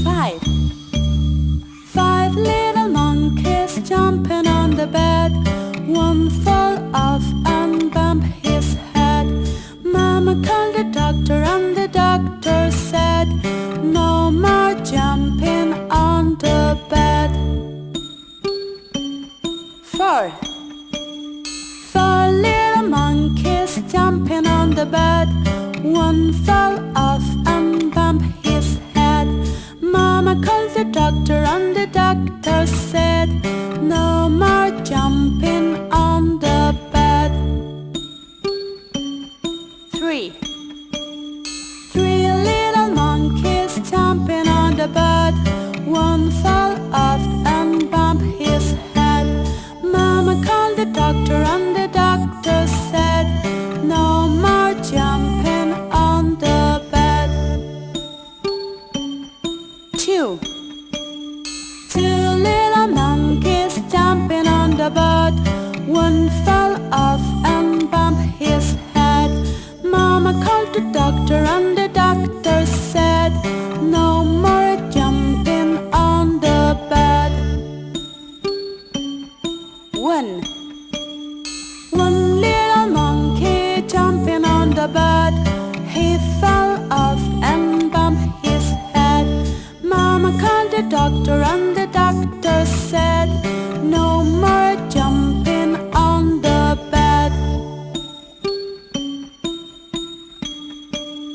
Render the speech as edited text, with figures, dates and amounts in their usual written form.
Five. Five little monkeys jumping on the bed. One fell off and bumped his head. Mama called the doctor and the doctor said, no more jumping on the bed. Four. Four little monkeys jumping on the bed. One fell off and bumped his head. Mama called the doctor and the doctor said, no more jumping on the bed. Three. Three little monkeys jumping on the bed. One fell off and bumped his head. Mama called the doctor and the doctor said, no more jumping on the bed. Two. Two little monkeys jumping on the bed. One fell off and bumped his head. Mama called the doctor and the doctor said, no more jumping on the bed. One. One little monkey jumping on the bed. He fell off and bumped his head. Mama called the doctor and